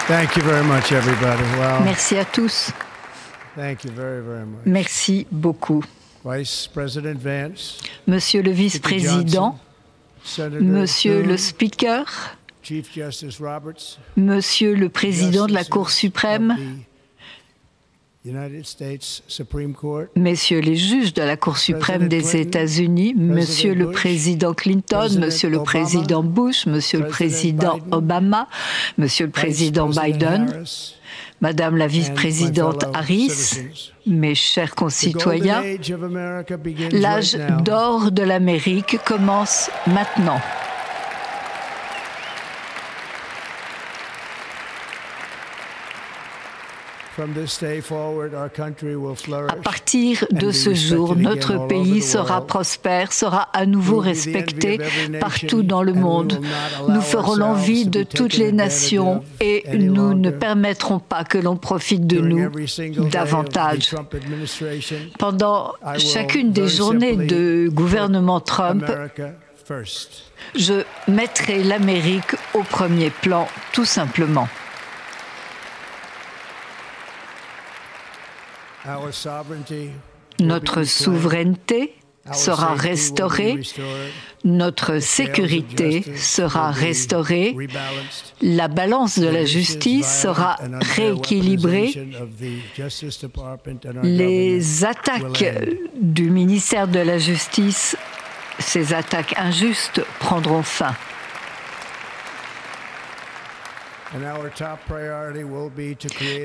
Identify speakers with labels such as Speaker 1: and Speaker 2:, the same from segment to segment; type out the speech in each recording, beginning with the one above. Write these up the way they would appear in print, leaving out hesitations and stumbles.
Speaker 1: Thank you very much, everybody. Wow.
Speaker 2: Merci à tous.
Speaker 1: Thank you very, very much.
Speaker 2: Merci beaucoup.
Speaker 1: Vice President Vance,
Speaker 2: Monsieur le vice-président,
Speaker 1: Senator
Speaker 2: Monsieur le
Speaker 1: Thune,
Speaker 2: Speaker,
Speaker 1: Chief Justice Roberts,
Speaker 2: Monsieur le Président de la Cour
Speaker 1: Justices
Speaker 2: suprême,
Speaker 1: of the United States Supreme Court,
Speaker 2: Messieurs les juges de la Cour suprême des États-Unis, Monsieur le Président Clinton, Monsieur le Président Bush, Monsieur le Président Obama, Monsieur le Président Biden,
Speaker 1: Harris,
Speaker 2: Madame la vice-présidente Harris, mes chers
Speaker 1: the golden
Speaker 2: concitoyens,
Speaker 1: age of America begins
Speaker 2: l'âge
Speaker 1: right now.
Speaker 2: d'or de l'Amérique commence maintenant.
Speaker 1: From this day forward, our country will flourish.
Speaker 2: À partir de ce jour, notre pays sera prospère, sera à nouveau respecté partout dans le monde. Nous ferons l'envie de toutes les nations et nous ne permettrons pas que l'on profite de nous davantage. Pendant chacune des journées de gouvernement Trump,
Speaker 1: America first.
Speaker 2: je mettrai l'Amérique au premier plan, tout simplement.
Speaker 1: Our sovereignty
Speaker 2: Notre souveraineté sera restaurée, notre sécurité sera restaurée, la balance de la justice sera rééquilibrée, les attaques du ministère de la Justice, ces attaques injustes, prendront fin.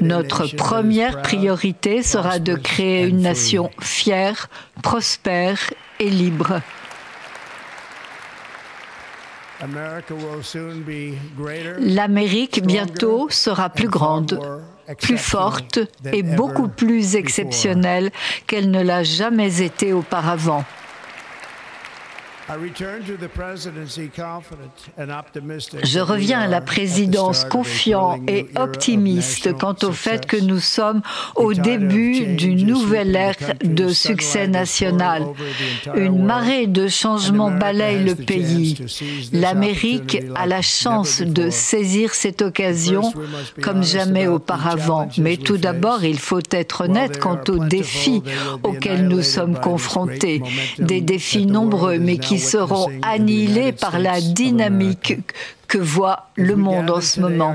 Speaker 2: Notre première priorité sera de créer une nation fière, prospère et libre. L'Amérique bientôt sera plus grande, plus forte et beaucoup plus exceptionnelle qu'elle ne l'a jamais été auparavant. Je reviens à la présidence confiant et optimiste quant au fait que nous sommes au début d'une nouvelle ère de succès national. Une marée de changements balaye le pays. L'Amérique a la chance de saisir cette occasion comme jamais auparavant. Mais tout d'abord, il faut être honnête quant aux défis auxquels nous sommes confrontés. Des défis nombreux, mais qui seront annihilés par la dynamique que voit le monde en ce moment.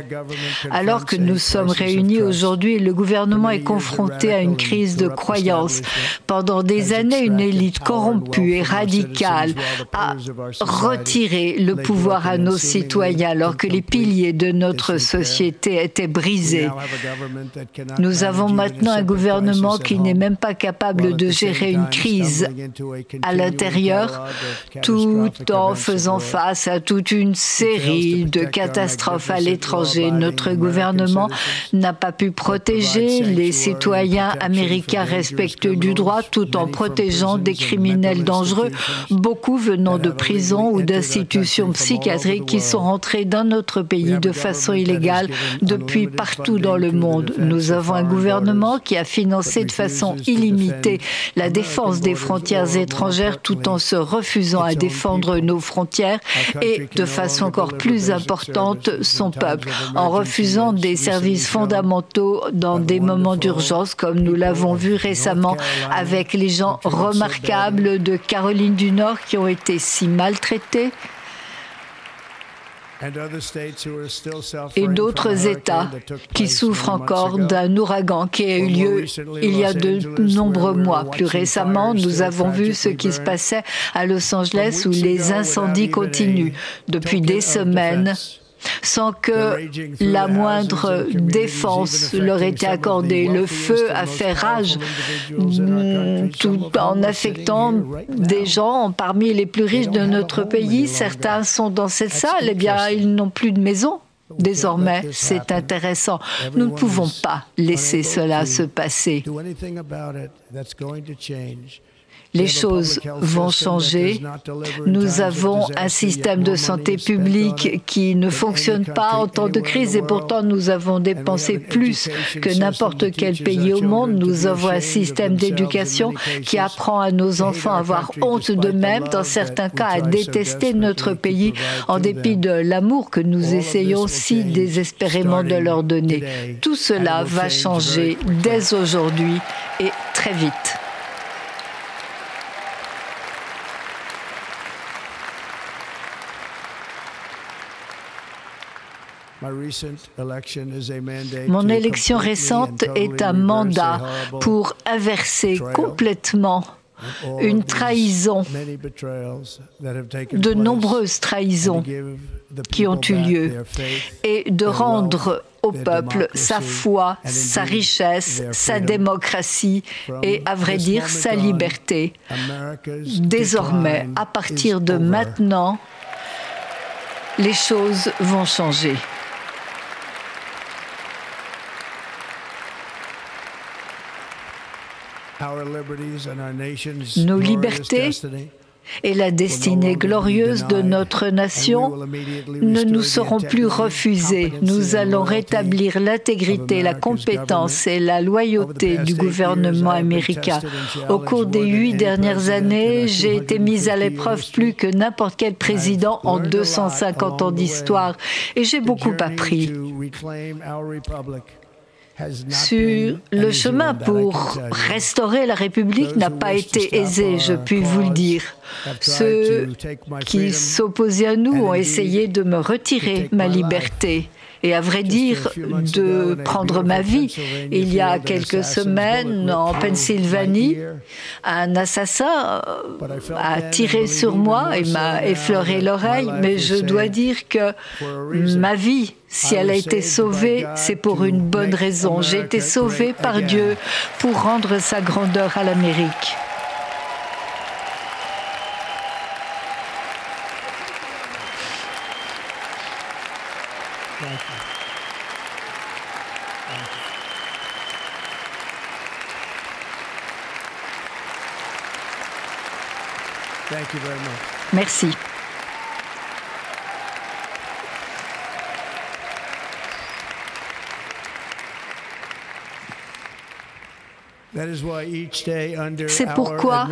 Speaker 2: Alors que nous sommes réunis aujourd'hui, le gouvernement est confronté à une crise de croyance. Pendant des années, une élite corrompue et radicale a retiré le pouvoir à nos citoyens alors que les piliers de notre société étaient brisés. Nous avons maintenant un gouvernement qui n'est même pas capable de gérer une crise à l'intérieur, tout en faisant face à toute une série de catastrophes à l'étranger. Notre gouvernement n'a pas pu protéger les citoyens américains respectueux du droit tout en protégeant des criminels dangereux, beaucoup venant de prisons ou d'institutions psychiatriques qui sont rentrés dans notre pays de façon illégale depuis partout dans le monde. Nous avons un gouvernement qui a financé de façon illimitée la défense des frontières étrangères tout en se refusant à défendre nos frontières et de façon encore plus importante son peuple, en refusant des services fondamentaux dans des moments d'urgence, comme nous l'avons vu récemment avec les gens remarquables de Caroline du Nord qui ont été si maltraités, et d'autres États qui souffrent encore d'un ouragan qui a eu lieu il y a de nombreux mois. Plus récemment, nous avons vu ce qui se passait à Los Angeles où les incendies continuent depuis des semaines sans que la moindre défense leur ait été accordée. Le feu a fait rage tout en affectant des gens parmi les plus riches de notre pays. Certains sont dans cette salle, eh bien, ils n'ont plus de maison. Désormais, c'est intéressant. Nous ne pouvons pas laisser cela se passer. Les choses vont changer. Nous avons un système de santé publique qui ne fonctionne pas en temps de crise et pourtant nous avons dépensé plus que n'importe quel pays au monde. Nous avons un système d'éducation qui apprend à nos enfants à avoir honte d'eux-mêmes, dans certains cas à détester notre pays en dépit de l'amour que nous essayons si désespérément de leur donner. Tout cela va changer dès aujourd'hui et très vite. Mon élection récente est un mandat pour inverser complètement une trahison, de nombreuses trahisons qui ont eu lieu, et de rendre au peuple sa foi, sa richesse, sa démocratie et, à vrai dire, sa liberté. Désormais, à partir de maintenant, les choses vont changer. Nos libertés et la destinée glorieuse de notre nation ne nous seront plus refusées. Nous allons rétablir l'intégrité, la compétence et la loyauté du gouvernement américain. Au cours des 8 dernières années, j'ai été mise à l'épreuve plus que n'importe quel président en 250 ans d'histoire et j'ai beaucoup appris. Sur le chemin pour restaurer la République n'a pas été aisé, je puis vous le dire. Ceux qui s'opposaient à nous ont essayé de me retirer ma liberté et, à vrai dire, de prendre ma vie. Il y a quelques semaines, en Pennsylvanie, un assassin a tiré sur moi et m'a effleuré l'oreille, mais je dois dire que ma vie, si elle a été sauvée, c'est pour une bonne raison. J'ai été sauvée par Dieu pour rendre sa grandeur à l'Amérique. Merci. C'est pourquoi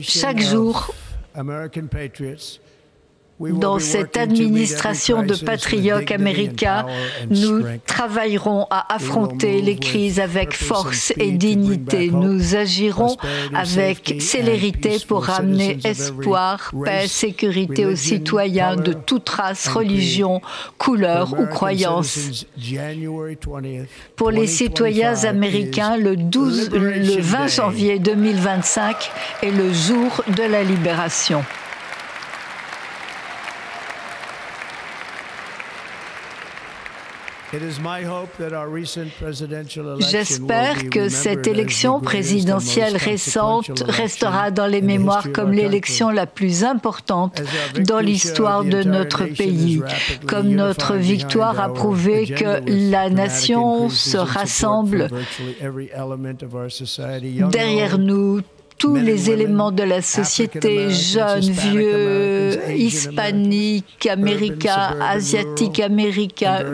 Speaker 2: chaque jour, dans cette administration de patriotes américains, nous travaillerons à affronter les crises avec force et dignité. Nous agirons avec célérité pour ramener espoir, paix, sécurité aux citoyens de toute race, religion, couleur ou croyance. Pour les citoyens américains, le 20 janvier 2025 est le jour de la libération. J'espère que cette élection présidentielle récente restera dans les mémoires comme l'élection la plus importante dans l'histoire de notre pays. Comme notre victoire a prouvé que la nation se rassemble derrière nous, tous les éléments de la société, jeunes, vieux, hispaniques, américains, asiatiques, américains,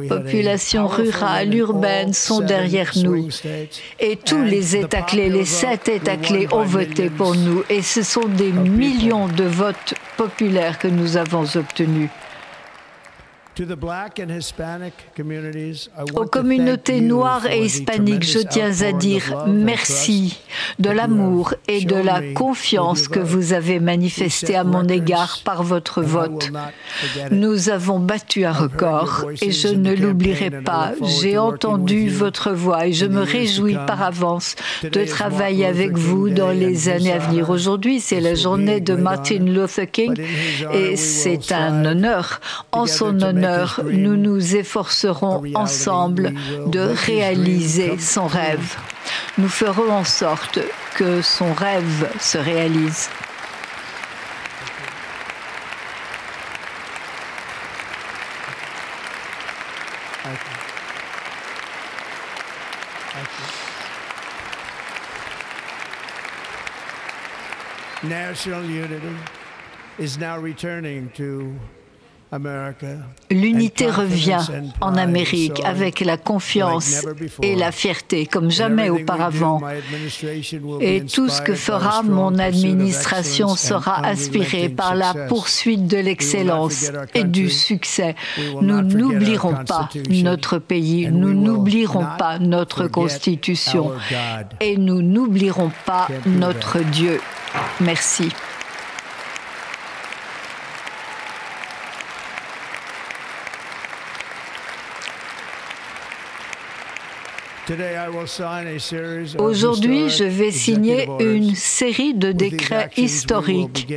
Speaker 2: population rurale, urbaine, sont derrière nous. Et tous les États clés, les 7 États clés ont voté pour nous. Et ce sont des millions de votes populaires que nous avons obtenus. Aux communautés noires et hispaniques, je tiens à dire merci de l'amour et de la confiance que vous avez manifesté à mon égard par votre vote. Nous avons battu un record et je ne l'oublierai pas. J'ai entendu votre voix et je me réjouis par avance de travailler avec vous dans les années à venir. Aujourd'hui, c'est la journée de Martin Luther King et c'est un honneur. En son honneur, nous nous efforcerons ensemble de réaliser son rêve. Nous ferons en sorte que son rêve se réalise.
Speaker 1: national unity is now returning to America.
Speaker 2: L'unité revient en Amérique avec la confiance et la fierté comme jamais auparavant. Et tout ce que fera mon administration sera inspiré par la poursuite de l'excellence et du succès. Nous n'oublierons pas notre pays, nous n'oublierons pas notre Constitution et nous n'oublierons pas notre Dieu. Merci. Aujourd'hui, je vais signer une série de décrets historiques.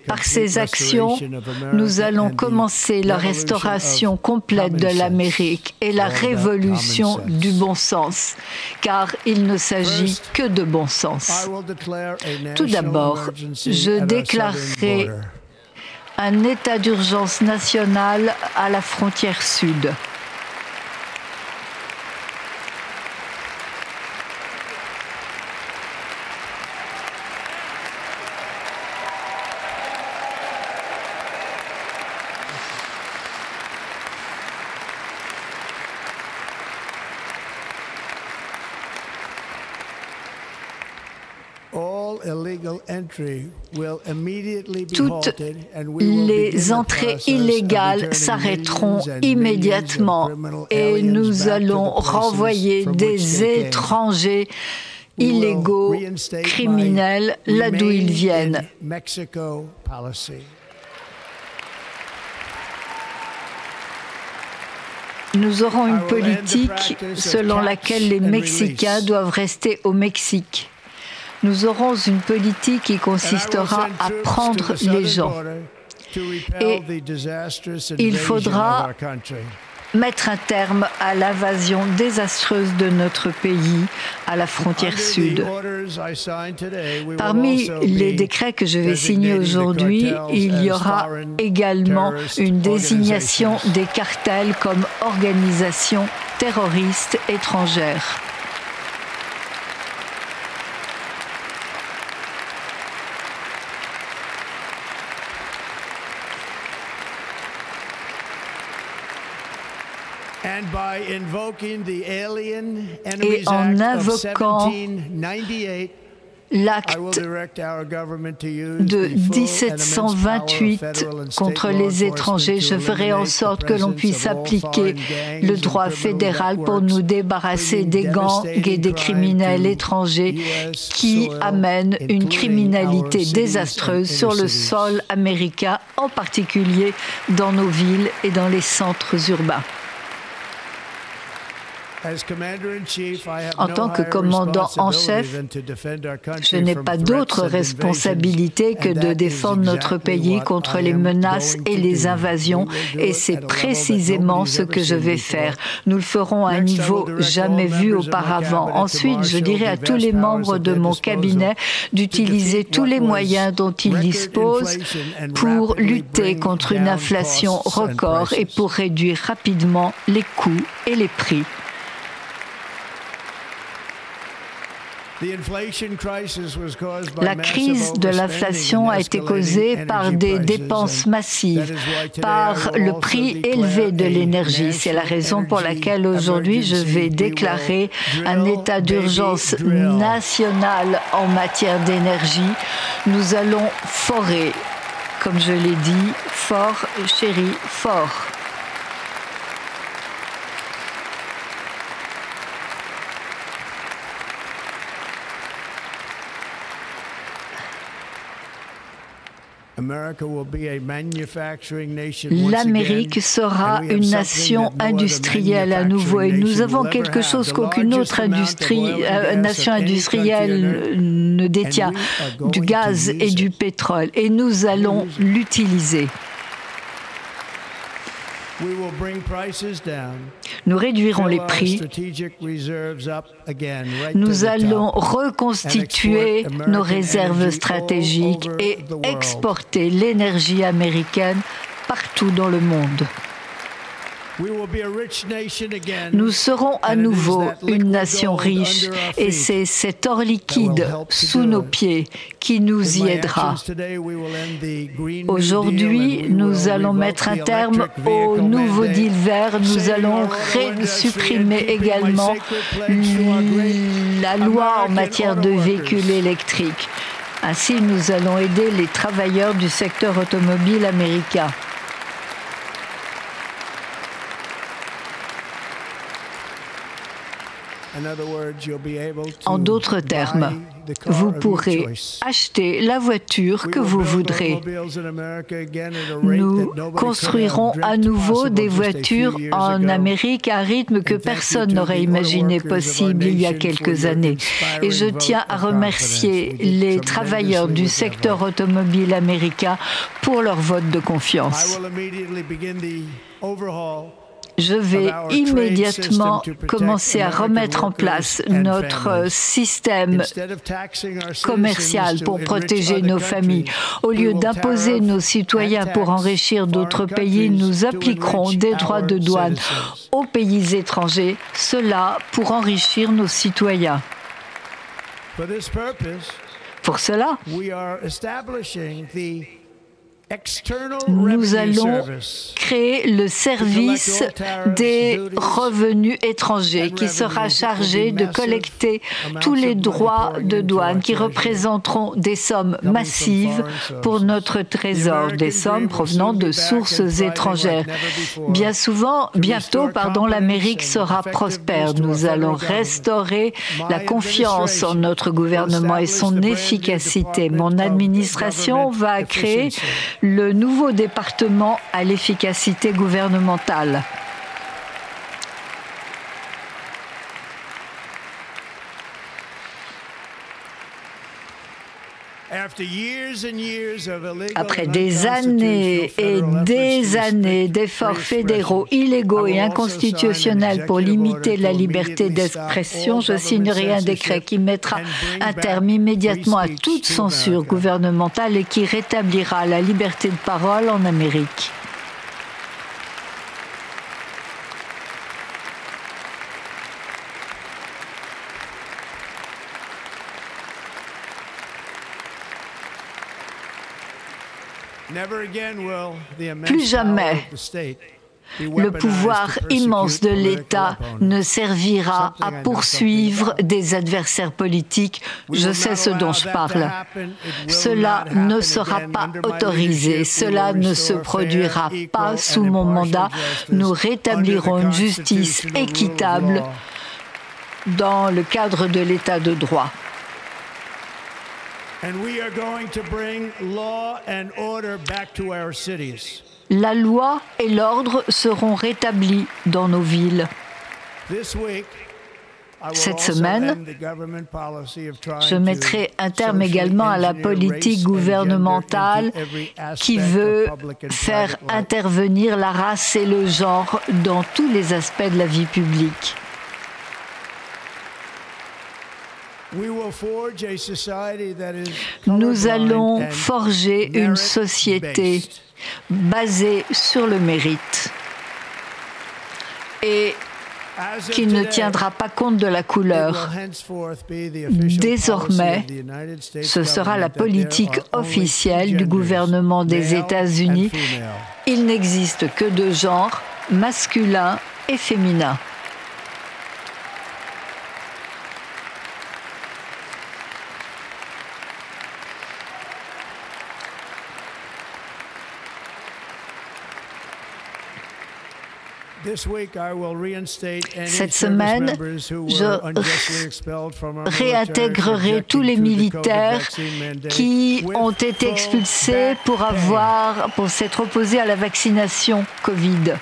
Speaker 2: Par ces actions, nous allons commencer la restauration complète de l'Amérique et la révolution du bon sens, car il ne s'agit que de bon sens. Tout d'abord, je déclarerai un état d'urgence national à la frontière sud. Toutes les entrées illégales s'arrêteront immédiatement et nous allons renvoyer des étrangers illégaux, criminels, là d'où ils viennent. Nous aurons une politique selon laquelle les Mexicains doivent rester au Mexique. Nous aurons une politique qui consistera à prendre les gens. Et il faudra mettre un terme à l'invasion désastreuse de notre pays à la frontière sud. Parmi les décrets que je vais signer aujourd'hui, il y aura également une désignation des cartels comme organisations terroristes étrangères. Et en invoquant l'acte de 1728 contre les étrangers, je ferai en sorte que l'on puisse appliquer le droit fédéral pour nous débarrasser des gangs et des criminels étrangers qui amènent une criminalité désastreuse sur le sol américain, en particulier dans nos villes et dans les centres urbains. En tant que commandant en chef, je n'ai pas d'autre responsabilité que de défendre notre pays contre les menaces et les invasions, et c'est précisément ce que je vais faire. Nous le ferons à un niveau jamais vu auparavant. Ensuite, je dirai à tous les membres de mon cabinet d'utiliser tous les moyens dont ils disposent pour lutter contre une inflation record et pour réduire rapidement les coûts et les prix. La crise de l'inflation a été causée par des dépenses massives, par le prix élevé de l'énergie. C'est la raison pour laquelle aujourd'hui je vais déclarer un état d'urgence national en matière d'énergie. Nous allons forer, comme je l'ai dit, fort, chérie, fort. L'Amérique sera une nation industrielle à nouveau et nous avons quelque chose qu'aucune autre nation industrielle ne détient, du gaz et du pétrole, et nous allons l'utiliser. Nous réduirons les prix. Nous allons reconstituer nos réserves stratégiques et exporter l'énergie américaine partout dans le monde. Nous serons à nouveau une nation riche et c'est cet or liquide sous nos pieds qui nous y aidera. Aujourd'hui, nous allons mettre un terme au nouveau deal vert. Nous allons supprimer également la loi en matière de véhicules électriques. Ainsi, nous allons aider les travailleurs du secteur automobile américain. En d'autres termes, vous pourrez acheter la voiture que vous voudrez. Nous construirons à nouveau des voitures en Amérique à un rythme que personne n'aurait imaginé possible il y a quelques années. Et je tiens à remercier les travailleurs du secteur automobile américain pour leur vote de confiance. Je vais immédiatement commencer à remettre en place notre système commercial pour protéger nos familles. Au lieu d'imposer nos citoyens pour enrichir d'autres pays, nous appliquerons des droits de douane aux pays étrangers, cela pour enrichir nos citoyens. Pour cela, nous allons créer le service des revenus étrangers qui sera chargé de collecter tous les droits de douane qui représenteront des sommes massives pour notre trésor, des sommes provenant de sources étrangères. Bientôt, l'Amérique sera prospère. Nous allons restaurer la confiance en notre gouvernement et son efficacité. Mon administration va créer le nouveau département à l'efficacité gouvernementale. Après des années et des années d'efforts fédéraux illégaux et inconstitutionnels pour limiter la liberté d'expression, je signerai un décret qui mettra un terme immédiatement à toute censure gouvernementale et qui rétablira la liberté de parole en Amérique. Plus jamais le pouvoir immense de l'État ne servira à poursuivre des adversaires politiques. Je sais ce dont je parle. Cela ne sera pas autorisé. Cela ne se produira pas sous mon mandat. Nous rétablirons une justice équitable dans le cadre de l'État de droit. La loi et l'ordre seront rétablis dans nos villes. Cette semaine, je mettrai un terme également à la politique gouvernementale qui veut faire intervenir la race et le genre dans tous les aspects de la vie publique. Nous allons forger une société basée sur le mérite et qui ne tiendra pas compte de la couleur. Désormais, ce sera la politique officielle du gouvernement des États-Unis. Il n'existe que deux genres, masculin et féminin. Cette semaine, je réintégrerai tous les militaires qui ont été expulsés pour s'être opposés à la vaccination Covid.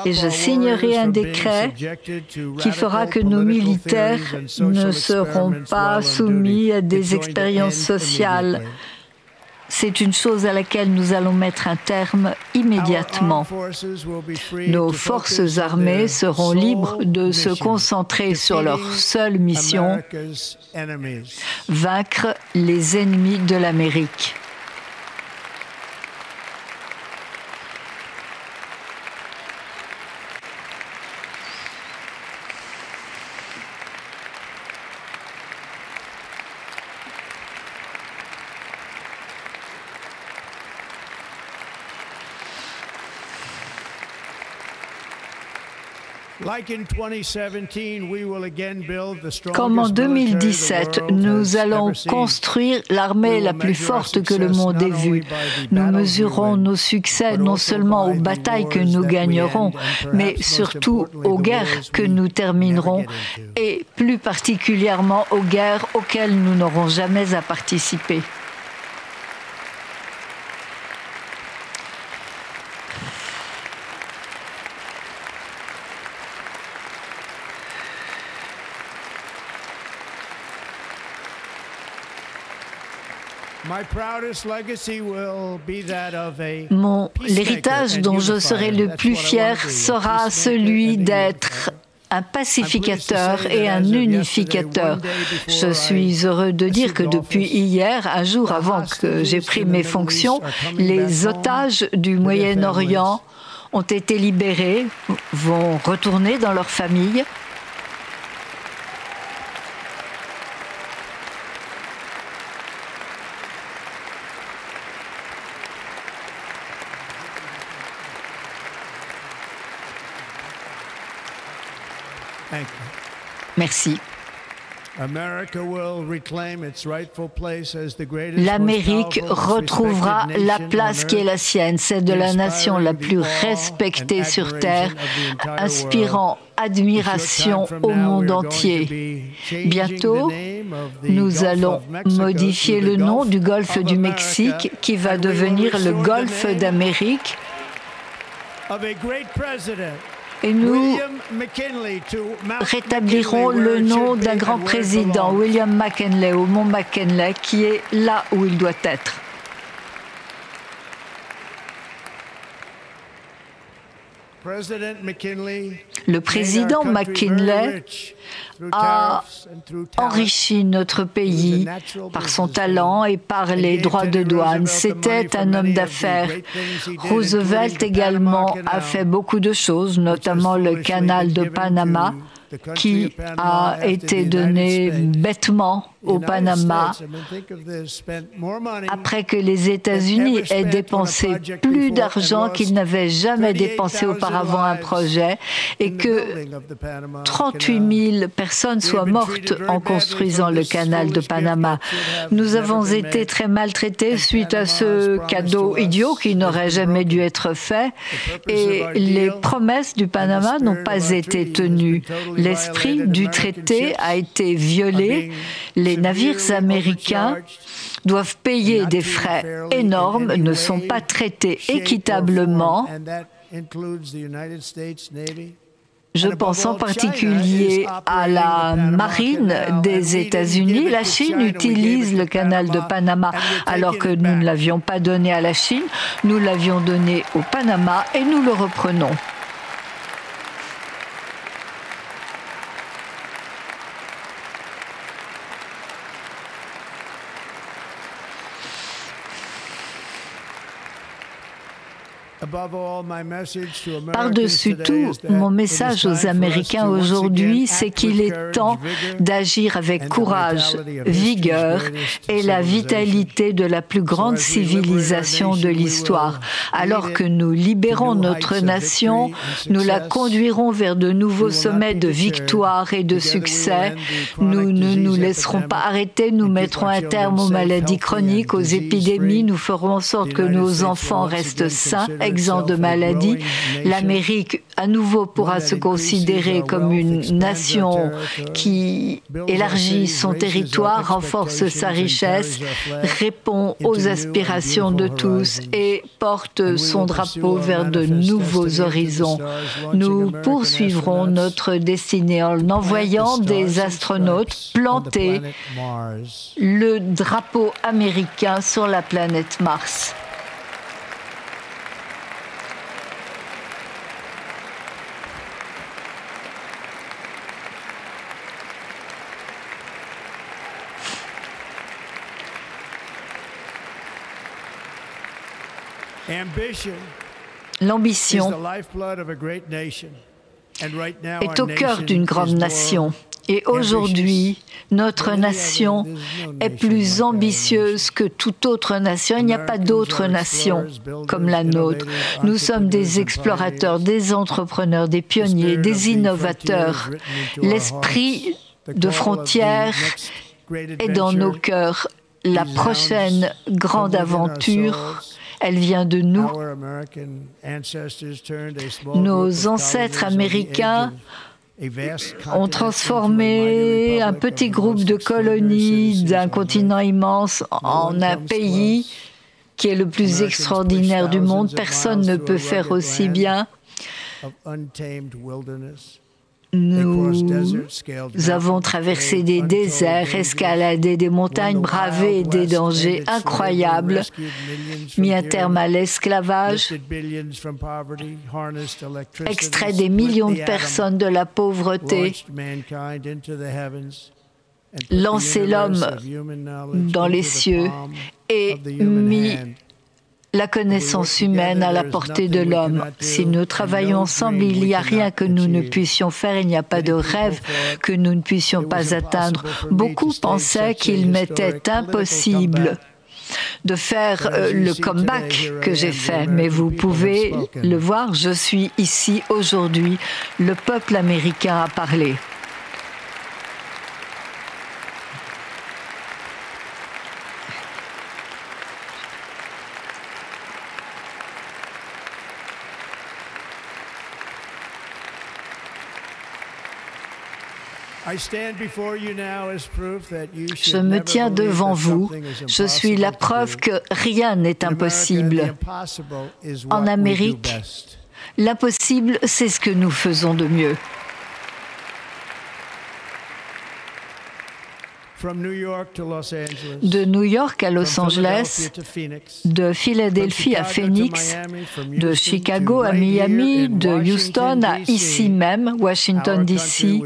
Speaker 2: Et je signerai un décret qui fera que nos militaires ne seront pas soumis à des expériences sociales C'est une chose à laquelle nous allons mettre un terme immédiatement. Nos forces armées seront libres de se concentrer sur leur seule mission, vaincre les ennemis de l'Amérique. Comme en 2017, nous allons construire l'armée la plus forte que le monde ait vue. Nous mesurons nos succès non seulement aux batailles que nous gagnerons, mais surtout aux guerres que nous terminerons, et plus particulièrement aux guerres auxquelles nous n'aurons jamais à participer. L'héritage dont je serai le plus fier sera celui d'être un pacificateur et un unificateur. Je suis heureux de dire que depuis hier, un jour avant que j'ai pris mes fonctions, les otages du Moyen-Orient ont été libérés, vont retourner dans leurs familles. Merci. L'Amérique retrouvera la place qui est la sienne, celle de la nation la plus respectée sur Terre, inspirant admiration au monde entier. Bientôt, nous allons modifier le nom du golfe du Mexique qui va devenir le golfe d'Amérique. Et nous rétablirons le nom d'un grand président, William McKinley, au mont McKinley, qui est là où il doit être. Le président McKinley a enrichi notre pays par son talent et par les droits de douane. C'était un homme d'affaires. Roosevelt également a fait beaucoup de choses, notamment le canal de Panama, qui a été donné bêtement au Panama après que les États-Unis aient dépensé plus d'argent qu'ils n'avaient jamais dépensé auparavant un projet et que 38 000 personnes soient mortes en construisant le canal de Panama. Nous avons été très maltraités suite à ce cadeau idiot qui n'aurait jamais dû être fait et les promesses du Panama n'ont pas été tenues. L'esprit du traité a été violé. Les navires américains doivent payer des frais énormes, ne sont pas traités équitablement. Je pense en particulier à la marine des États-Unis. La Chine utilise le canal de Panama alors que nous ne l'avions pas donné à la Chine. Nous l'avions donné au Panama et nous le reprenons. Par-dessus tout, mon message aux Américains aujourd'hui, c'est qu'il est temps d'agir avec courage, vigueur et la vitalité de la plus grande civilisation de l'histoire. Alors que nous libérons notre nation, nous la conduirons vers de nouveaux sommets de victoire et de succès. Nous ne nous laisserons pas arrêter, nous mettrons un terme aux maladies chroniques, aux épidémies, nous ferons en sorte que nos enfants restent sains exempt de maladies. L'Amérique, à nouveau, pourra se considérer comme une nation qui élargit son territoire, renforce sa richesse, répond aux aspirations de tous et porte son drapeau vers de nouveaux horizons. Nous poursuivrons notre destinée en envoyant des astronautes planter le drapeau américain sur la planète Mars. L'ambition est au cœur d'une grande nation. Et aujourd'hui, notre nation est plus ambitieuse que toute autre nation. Il n'y a pas d'autre nation comme la nôtre. Nous sommes des explorateurs, des entrepreneurs, des pionniers, des innovateurs. L'esprit de frontières est dans nos cœurs. La prochaine grande aventure, elle vient de nous. Nos ancêtres américains ont transformé un petit groupe de colonies d'un continent immense en un pays qui est le plus extraordinaire du monde. Personne ne peut faire aussi bien. Nous avons traversé des déserts, escaladé des montagnes, bravé des dangers incroyables, mis un terme à l'esclavage, extrait des millions de personnes de la pauvreté, lancé l'homme dans les cieux et mis la connaissance humaine à la portée de l'homme. Si nous travaillons ensemble, il n'y a rien que nous ne puissions faire, il n'y a pas de rêve que nous ne puissions pas atteindre. Beaucoup pensaient qu'il m'était impossible de faire le comeback que j'ai fait, mais vous pouvez le voir, je suis ici aujourd'hui. Le peuple américain a parlé. Je me tiens devant vous. Je suis la preuve que rien n'est impossible. En Amérique, l'impossible, c'est ce que nous faisons de mieux. De New York à Los Angeles, de Philadelphie à Phoenix, de Chicago à Miami, de Houston à ici même, Washington DC,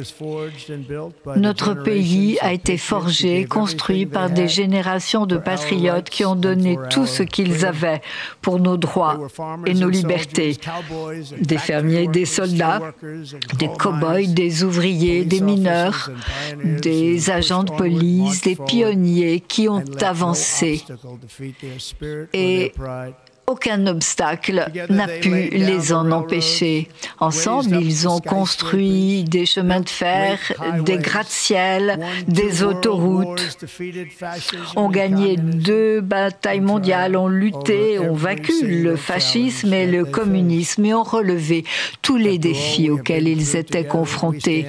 Speaker 2: notre pays a été forgé, construit par des générations de patriotes qui ont donné tout ce qu'ils avaient pour nos droits et nos libertés. Des fermiers, des soldats, des cow-boys, des ouvriers, des mineurs, des agents de police, des pionniers qui ont avancé et aucun obstacle n'a pu les en empêcher. Ensemble, ils ont construit des chemins de fer, des gratte-ciel, des autoroutes, ont gagné 2 batailles mondiales, ont lutté, ont vaincu le fascisme et le communisme et ont relevé tous les défis auxquels ils étaient confrontés.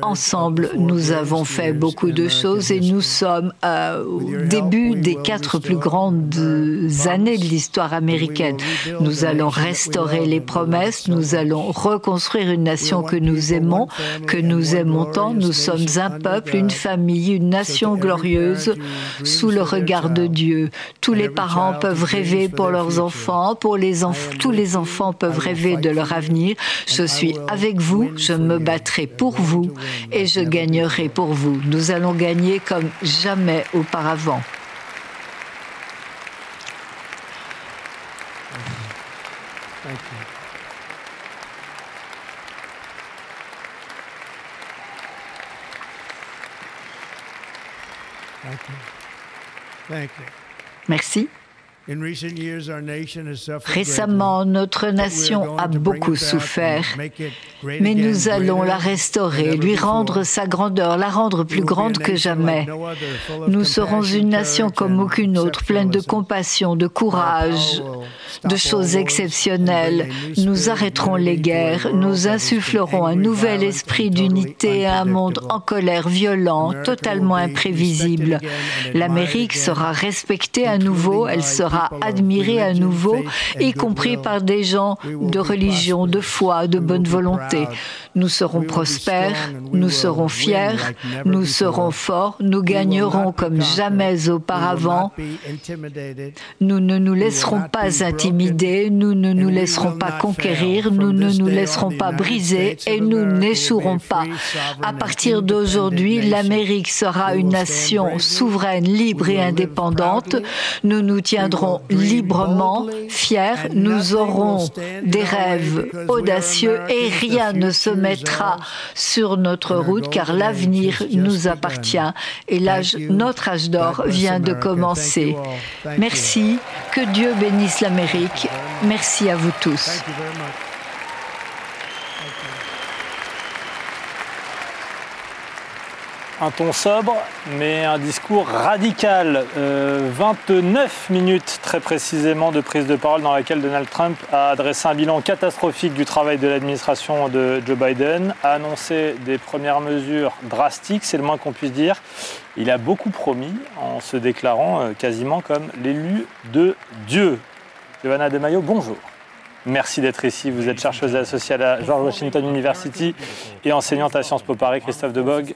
Speaker 2: Ensemble, nous avons fait beaucoup de choses et nous sommes au début des 4 plus grandes années de l'histoire américaine. Nous allons restaurer les promesses, nous allons reconstruire une nation que nous aimons tant. Nous sommes un peuple, une famille, une nation glorieuse sous le regard de Dieu. Tous les parents peuvent rêver pour leurs enfants, tous les enfants peuvent rêver de leur avenir. Je suis avec vous, je me battrai pour vous et je gagnerai pour vous. Nous allons gagner comme jamais auparavant.
Speaker 1: Thank you. Thank you. Thank you.
Speaker 2: Merci. Récemment, notre nation a beaucoup souffert, mais nous allons la restaurer, lui rendre sa grandeur, la rendre plus grande que jamais. Nous serons une nation comme aucune autre, pleine de compassion, de courage, de choses exceptionnelles. Nous arrêterons les guerres, nous insufflerons un nouvel esprit d'unité à un monde en colère, violent, totalement imprévisible. L'Amérique sera respectée à nouveau, elle sera admirée à nouveau, y compris par des gens de religion, de foi, de bonne volonté. Nous serons prospères, nous serons fiers, nous serons forts, nous gagnerons comme jamais auparavant. Nous ne nous laisserons pas intimider, nous ne nous laisserons pas conquérir, nous ne nous laisserons pas briser et nous n'échouerons pas. À partir d'aujourd'hui, l'Amérique sera une nation souveraine, libre et indépendante. Nous nous tiendrons librement, fiers, nous aurons des rêves audacieux et rien ne se mettra sur notre route car l'avenir nous appartient et notre âge d'or vient de commencer. Merci, que Dieu bénisse l'Amérique. Merci à vous tous.
Speaker 3: Un ton sobre, mais un discours radical. 29 minutes très précisément de prise de parole dans laquelle Donald Trump a adressé un bilan catastrophique du travail de l'administration de Joe Biden, a annoncé des premières mesures drastiques, c'est le moins qu'on puisse dire. Il a beaucoup promis en se déclarant quasiment comme l'élu de Dieu. Giovanna De Maio, bonjour. Merci d'être ici. Vous êtes chercheuse associée à la George Washington University et enseignante à Sciences Po Paris. Christophe Debogg.